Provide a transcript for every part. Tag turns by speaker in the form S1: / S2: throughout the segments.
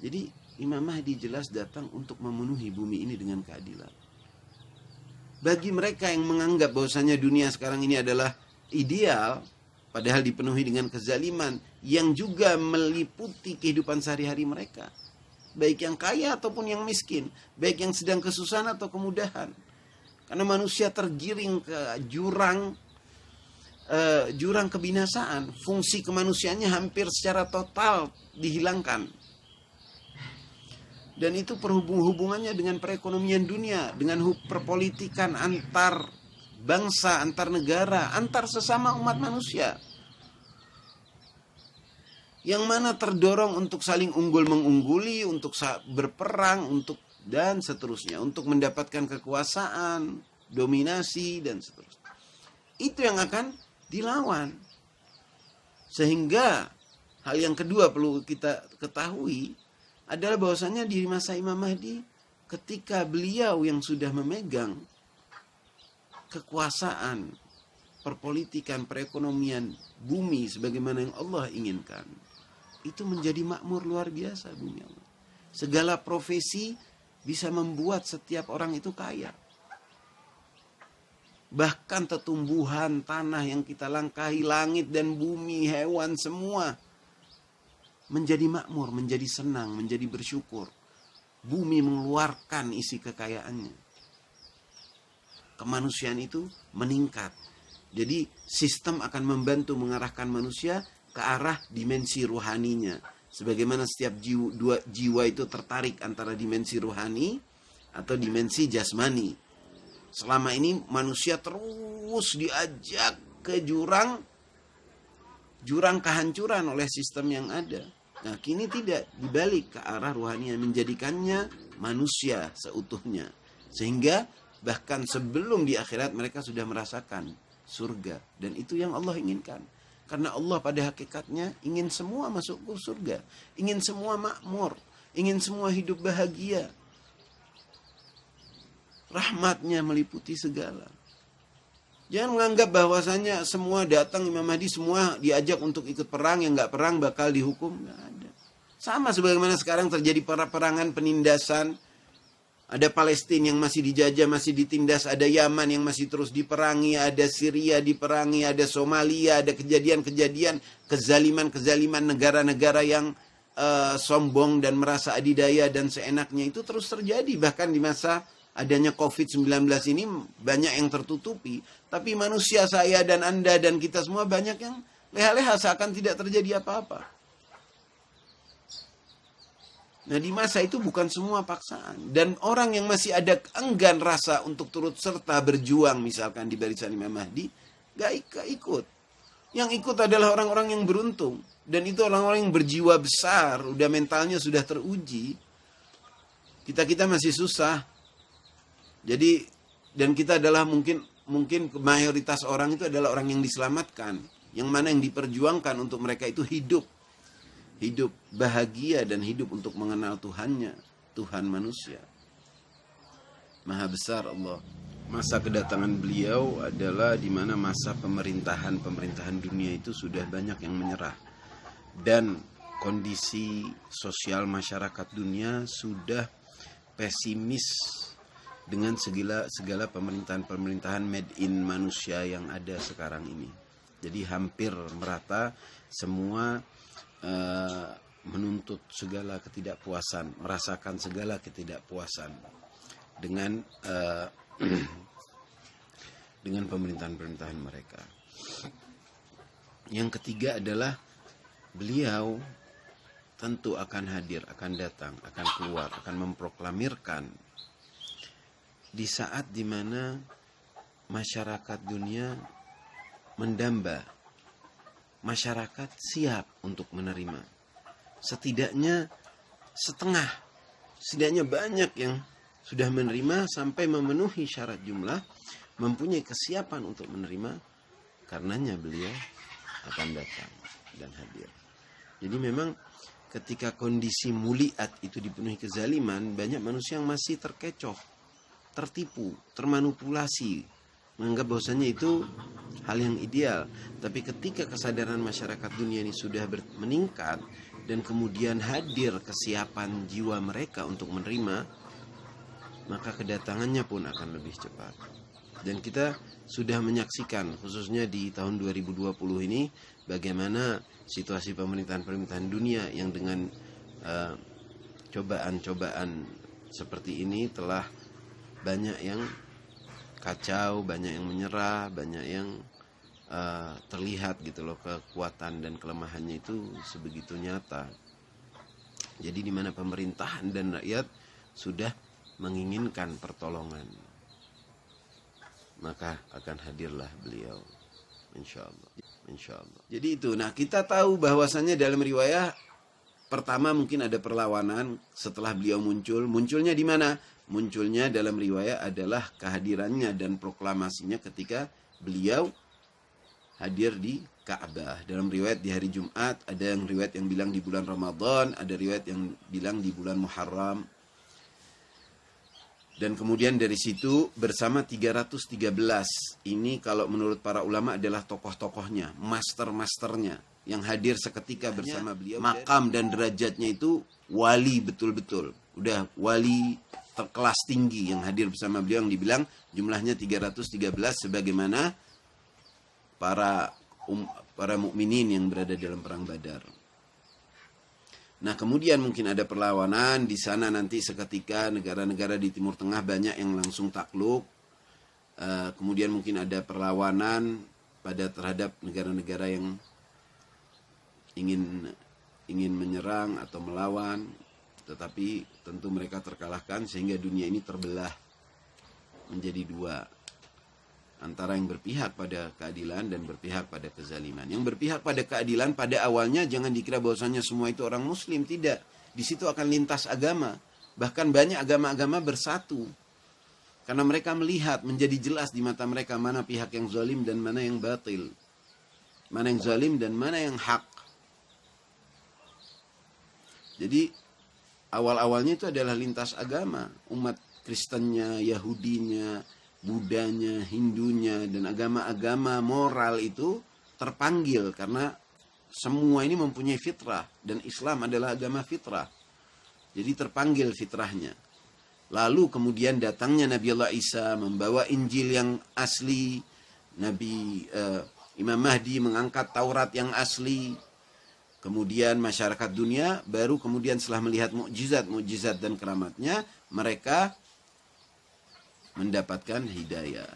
S1: Jadi Imam Mahdi jelas datang untuk memenuhi bumi ini dengan keadilan. Bagi mereka yang menganggap bahwasanya dunia sekarang ini adalah ideal, padahal dipenuhi dengan kezaliman yang juga meliputi kehidupan sehari-hari mereka, baik yang kaya ataupun yang miskin, baik yang sedang kesusahan atau kemudahan. Karena manusia tergiring ke jurang kebinasaan. Fungsi kemanusiaannya hampir secara total dihilangkan. Dan itu hubungannya dengan perekonomian dunia, dengan perpolitikan antar bangsa, antar negara, antar sesama umat manusia. Yang mana terdorong untuk saling unggul-mengungguli, untuk berperang, dan seterusnya. Untuk mendapatkan kekuasaan, dominasi, dan seterusnya. Itu yang akan dilawan. Sehingga hal yang kedua perlu kita ketahui adalah bahwasanya di masa Imam Mahdi, ketika beliau yang sudah memegang kekuasaan, perpolitikan, perekonomian bumi sebagaimana yang Allah inginkan, itu menjadi makmur luar biasa bumi Allah. Segala profesi bisa membuat setiap orang itu kaya. Bahkan tumbuhan tanah yang kita langkahi, langit dan bumi, hewan semua menjadi makmur, menjadi senang, menjadi bersyukur. Bumi mengeluarkan isi kekayaannya. Kemanusiaan itu meningkat. Jadi sistem akan membantu mengarahkan manusia ke arah dimensi ruhaninya. Sebagaimana setiap jiwa itu tertarik antara dimensi ruhani atau dimensi jasmani. Selama ini manusia terus diajak ke jurang kehancuran oleh sistem yang ada. Nah, kini tidak, dibalik ke arah ruhani yang menjadikannya manusia seutuhnya. Sehingga bahkan sebelum di akhirat mereka sudah merasakan surga. Dan itu yang Allah inginkan. Karena Allah pada hakikatnya ingin semua masuk ke surga. Ingin semua makmur. Ingin semua hidup bahagia. Rahmatnya meliputi segala. Jangan menganggap bahwasanya semua datang Imam Mahdi, semua diajak untuk ikut perang, yang nggak perang bakal dihukum. Nggak ada. Sama sebagaimana sekarang terjadi perangan penindasan. Ada Palestina yang masih dijajah, masih ditindas. Ada Yaman yang masih terus diperangi. Ada Syria diperangi. Ada Somalia. Ada kejadian-kejadian kezaliman-kezaliman negara-negara yang sombong dan merasa adidaya dan seenaknya itu terus terjadi. Bahkan di masa adanya COVID-19 ini banyak yang tertutupi. Tapi manusia, saya dan Anda dan kita semua banyak yang leha-leha seakan tidak terjadi apa-apa. Nah, di masa itu bukan semua paksaan. Dan orang yang masih ada enggan rasa untuk turut serta berjuang misalkan di barisan Imam Mahdi, gak ikut. Yang ikut adalah orang-orang yang beruntung. Dan itu orang-orang yang berjiwa besar, udah mentalnya sudah teruji. Kita masih susah. Jadi, dan kita adalah mungkin mayoritas orang itu adalah orang yang diselamatkan. Yang mana yang diperjuangkan untuk mereka itu hidup bahagia dan hidup untuk mengenal Tuhannya, Tuhan manusia. Maha besar Allah. Masa kedatangan beliau adalah di mana masa pemerintahan dunia itu sudah banyak yang menyerah. Dan kondisi sosial masyarakat dunia sudah pesimis dengan segala pemerintahan made in manusia yang ada sekarang ini. Jadi hampir merata semua menuntut segala ketidakpuasan, merasakan segala ketidakpuasan dengan pemerintahan mereka. Yang ketiga adalah beliau tentu akan hadir, akan datang, akan keluar, akan memproklamirkan di saat dimana masyarakat dunia mendamba. Masyarakat siap untuk menerima. Setidaknya banyak yang sudah menerima sampai memenuhi syarat jumlah, mempunyai kesiapan untuk menerima, karenanya beliau akan datang dan hadir. Jadi memang ketika kondisi muliat itu dipenuhi kezaliman, banyak manusia yang masih terkecoh, tertipu, termanipulasi, menganggap bahwasanya itu hal yang ideal. Tapi ketika kesadaran masyarakat dunia ini sudah meningkat, dan kemudian hadir kesiapan jiwa mereka untuk menerima, maka kedatangannya pun akan lebih cepat. Dan kita sudah menyaksikan khususnya di tahun 2020 ini bagaimana situasi pemerintahan dunia yang dengan cobaan-cobaan seperti ini telah banyak yang kacau, banyak yang menyerah, banyak yang terlihat gitu loh, kekuatan dan kelemahannya itu sebegitu nyata. Jadi di mana pemerintahan dan rakyat sudah menginginkan pertolongan, maka akan hadirlah beliau, insyaallah. Jadi itu. Nah, kita tahu bahwasannya dalam riwayat pertama mungkin ada perlawanan setelah beliau muncul. Munculnya di mana? Munculnya dalam riwayat adalah kehadirannya dan proklamasinya ketika beliau hadir di Ka'bah. Dalam riwayat di hari Jumat, ada yang riwayat yang bilang di bulan Ramadan, ada riwayat yang bilang di bulan Muharram. Dan kemudian dari situ bersama 313. Ini kalau menurut para ulama adalah tokoh-tokohnya, master-masternya yang hadir seketika bersama beliau. Makam dan derajatnya itu wali betul-betul. Udah wali terkelas tinggi yang hadir bersama beliau, yang dibilang jumlahnya 313 sebagaimana para mukminin yang berada dalam perang Badar. Nah, kemudian mungkin ada perlawanan di sana nanti seketika negara-negara di Timur Tengah banyak yang langsung takluk. Kemudian mungkin ada perlawanan terhadap negara-negara yang ingin menyerang atau melawan, tetapi tentu mereka terkalahkan sehingga dunia ini terbelah menjadi dua, antara yang berpihak pada keadilan dan berpihak pada kezaliman. Yang berpihak pada keadilan pada awalnya jangan dikira bahwasanya semua itu orang muslim, tidak. Di situ akan lintas agama. Bahkan banyak agama-agama bersatu. Karena mereka melihat, menjadi jelas di mata mereka mana pihak yang zalim dan mana yang batil. Mana yang zalim dan mana yang hak. Jadi awal-awalnya itu adalah lintas agama. Umat Kristennya, Yahudinya, Budanya, Hindunya, dan agama-agama moral itu terpanggil karena semua ini mempunyai fitrah dan Islam adalah agama fitrah. Jadi terpanggil fitrahnya. Lalu kemudian datangnya Nabi Allah Isa membawa Injil yang asli, Imam Mahdi mengangkat Taurat yang asli. Kemudian masyarakat dunia baru kemudian setelah melihat mukjizat dan keramatnya, mereka mendapatkan hidayah.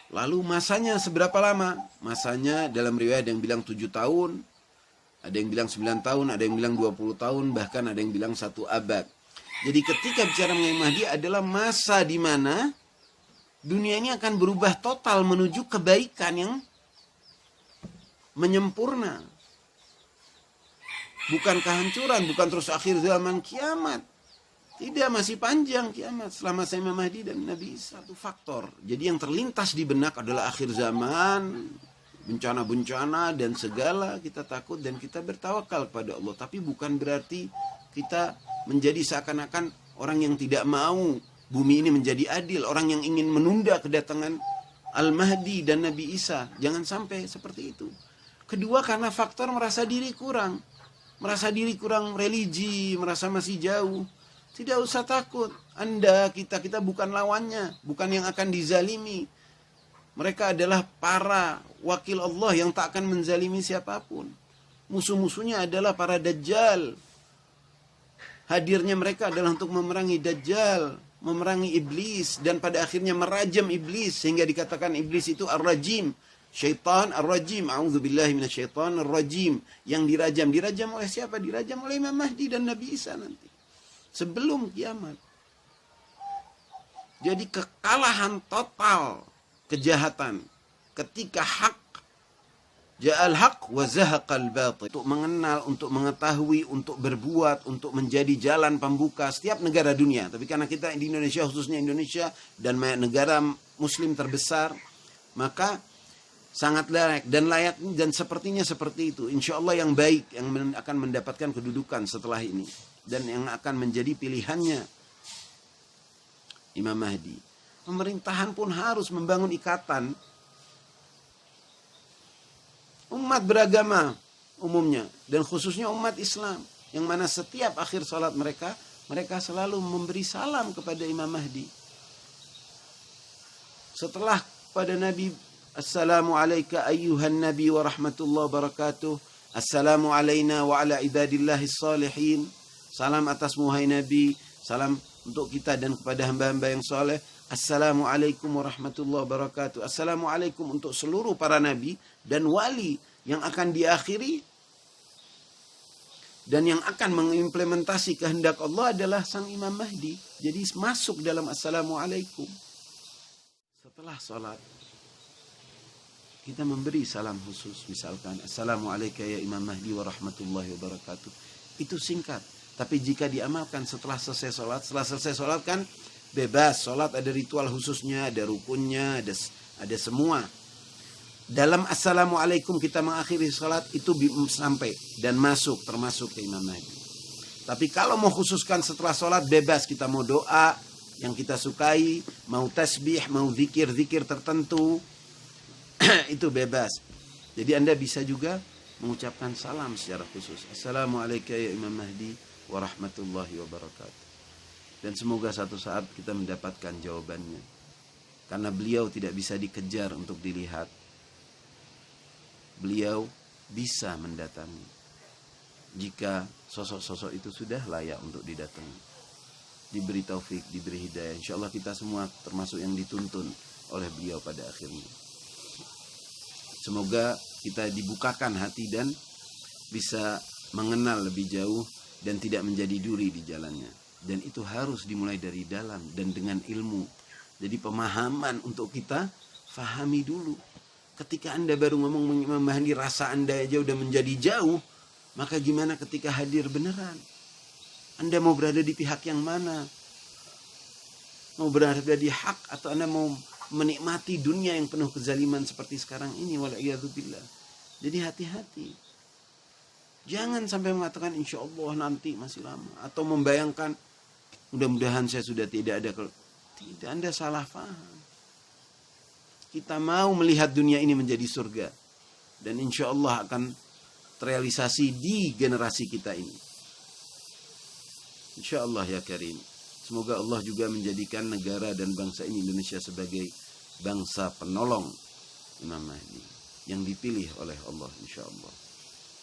S1: Lalu masanya seberapa lama? Masanya dalam riwayat ada yang bilang 7 tahun, ada yang bilang 9 tahun, ada yang bilang 20 tahun, bahkan ada yang bilang 1 abad. Jadi ketika bicara mengenai Mahdi adalah masa di mana dunia ini akan berubah total menuju kebaikan yang menyempurna. Bukan kehancuran, bukan terus akhir zaman kiamat. Tidak, masih panjang kiamat selama saya Imam Mahdi dan Nabi Isa. Satu faktor. Jadi yang terlintas di benak adalah akhir zaman, bencana-bencana dan segala, kita takut dan kita bertawakal kepada Allah. Tapi bukan berarti kita menjadi seakan-akan orang yang tidak mau bumi ini menjadi adil, orang yang ingin menunda kedatangan Al-Mahdi dan Nabi Isa. Jangan sampai seperti itu. Kedua, karena faktor merasa diri kurang religi, merasa masih jauh. Tidak usah takut. Kita bukan lawannya, bukan yang akan dizalimi. Mereka adalah para wakil Allah yang tak akan menzalimi siapapun. Musuh-musuhnya adalah para dajjal. Hadirnya mereka adalah untuk memerangi dajjal, memerangi iblis, dan pada akhirnya merajam iblis, sehingga dikatakan iblis itu ar-rajim, syaitan ar-rajim, a'udzubillahi minasyaitonir rajim, yang dirajam. Dirajam oleh siapa? Dirajam oleh Imam Mahdi dan Nabi Isa nanti, sebelum kiamat. Jadi kekalahan total kejahatan ketika hak, ja'al haq wa zahaqal batil. Untuk mengenal, untuk mengetahui, untuk berbuat, untuk menjadi jalan pembuka setiap negara dunia. Tapi karena kita di Indonesia, khususnya Indonesia dan negara muslim terbesar, maka sangat layak dan sepertinya seperti itu. Insya Allah yang baik yang akan mendapatkan kedudukan setelah ini dan yang akan menjadi pilihannya Imam Mahdi. Pemerintahan pun harus membangun ikatan. Umat beragama, umumnya dan khususnya umat Islam yang mana setiap akhir salat mereka selalu memberi salam kepada Imam Mahdi. Setelah pada Nabi, Assalamu alayka ayyuhan nabi wa rahmatullahi wa barakatuh. Assalamu alayna wa ala ibadillahis salihin. Salam atasmu hai Nabi, salam untuk kita dan kepada hamba-hamba yang soleh. Assalamualaikum warahmatullahi wabarakatuh. Assalamualaikum untuk seluruh para nabi dan wali yang akan diakhiri dan yang akan mengimplementasi kehendak Allah adalah sang Imam Mahdi. Jadi masuk dalam Assalamualaikum. Setelah sholat kita memberi salam khusus, misalkan Assalamualaikum ya Imam Mahdi wa rahmatullahi wabarakatuh. Itu singkat, tapi jika diamalkan setelah selesai sholat kan bebas. Sholat ada ritual khususnya, ada rukunnya, ada semua. Dalam Assalamualaikum kita mengakhiri sholat itu sampai dan masuk termasuk ke Imam Mahdi. Tapi kalau mau khususkan setelah sholat bebas, kita mau doa yang kita sukai, mau tasbih, mau zikir tertentu, itu bebas. Jadi Anda bisa juga mengucapkan salam secara khusus. Assalamualaikum ya Imam Mahdi wa rahmatullahi wabarakatuh. Dan semoga satu saat kita mendapatkan jawabannya. Karena beliau tidak bisa dikejar untuk dilihat. Beliau bisa mendatangi jika sosok-sosok itu sudah layak untuk didatangi. Diberi taufik, diberi hidayah. Insya Allah kita semua termasuk yang dituntun oleh beliau pada akhirnya. Semoga kita dibukakan hati dan bisa mengenal lebih jauh dan tidak menjadi duri di jalannya. Dan itu harus dimulai dari dalam dan dengan ilmu. Jadi pemahaman untuk kita fahami dulu. Ketika Anda baru ngomong Imam Mahdi, rasa Anda aja udah menjadi jauh, maka gimana ketika hadir beneran? Anda mau berada di pihak yang mana? Mau berada di hak atau Anda mau menikmati dunia yang penuh kezaliman seperti sekarang ini? Wal'iyadzubillah. Jadi hati-hati. Jangan sampai mengatakan insya Allah nanti masih lama. Atau membayangkan mudah-mudahan saya sudah tidak ada. Tidak, Anda salah paham. Kita mau melihat dunia ini menjadi surga. Dan insya Allah akan terrealisasi di generasi kita ini. Insya Allah ya Karim. Semoga Allah juga menjadikan negara dan bangsa ini Indonesia sebagai bangsa penolong Imam Mahdi. Yang dipilih oleh Allah insya Allah.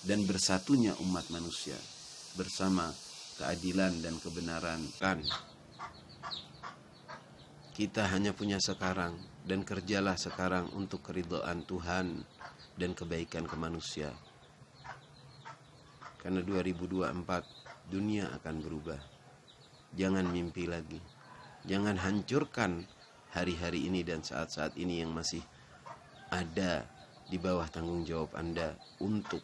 S1: Dan bersatunya umat manusia bersama keadilan dan kebenaran. Kan kita hanya punya sekarang dan kerjalah sekarang untuk keridhaan Tuhan dan kebaikan ke manusia. Karena 2024 dunia akan berubah. Jangan mimpi lagi. Jangan hancurkan hari-hari ini dan saat-saat ini yang masih ada di bawah tanggung jawab Anda untuk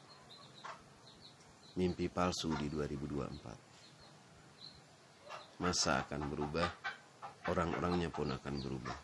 S1: mimpi palsu di 2024. Masa akan berubah, orang-orangnya pun akan berubah.